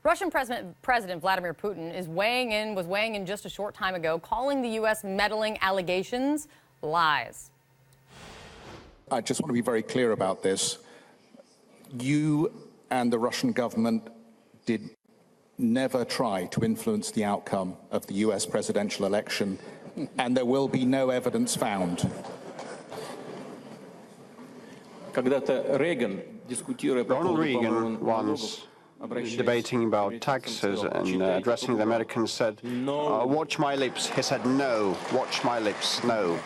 Russian President Vladimir Putin was weighing in just a short time ago, calling the U.S. meddling allegations lies. I just want to be very clear about this. You and the Russian government did never try to influence the outcome of the U.S. presidential election, and there will be no evidence found. Ronald Reagan once, debating about taxes and addressing the Americans, said, watch my lips. He said, no, watch my lips, no.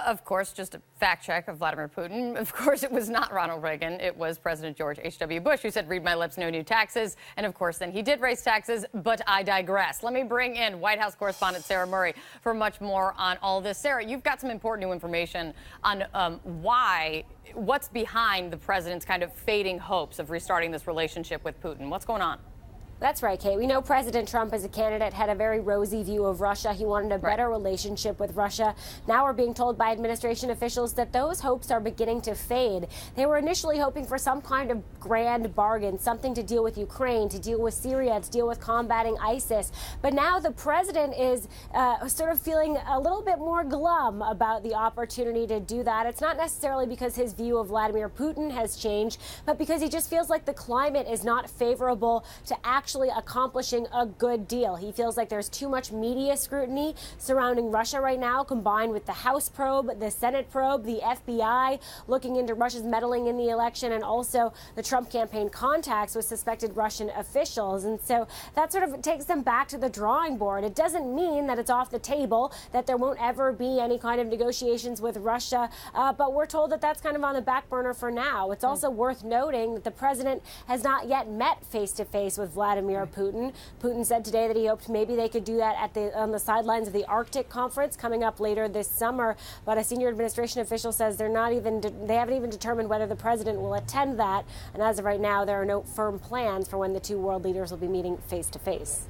Of course, just a fact check of Vladimir Putin. Of course, it was not Ronald Reagan. It was President George H.W. Bush who said, read my lips, no new taxes. And of course, then he did raise taxes, but I digress. Let me bring in White House correspondent Sarah Murray for much more on all this. Sarah, you've got some important new information on what's behind the president's kind of fading hopes of restarting this relationship with Putin. What's going on? That's right, Kate. We know President Trump, as a candidate, had a very rosy view of Russia. He wanted a better relationship with Russia. Now we're being told by administration officials that those hopes are beginning to fade. They were initially hoping for some kind of grand bargain, something to deal with Ukraine, to deal with Syria, to deal with combating ISIS. But now the president is sort of feeling a little bit more glum about the opportunity to do that. It's not necessarily because his view of Vladimir Putin has changed, but because he just feels like the climate is not favorable to actually accomplishing a good deal. He feels like there's too much media scrutiny surrounding Russia right now, combined with the House probe, the Senate probe, the FBI looking into Russia's meddling in the election, and also the Trump campaign contacts with suspected Russian officials. And so that sort of takes them back to the drawing board. It doesn't mean that it's off the table, that there won't ever be any kind of negotiations with Russia, but we're told that that's kind of on the back burner for now. It's also worth noting that the president has not yet met face-to-face with Vladimir Putin. Putin said today that he hoped maybe they could do that on the sidelines of the Arctic conference coming up later this summer. But a senior administration official says they haven't even determined whether the president will attend that. And as of right now, there are no firm plans for when the two world leaders will be meeting face to face.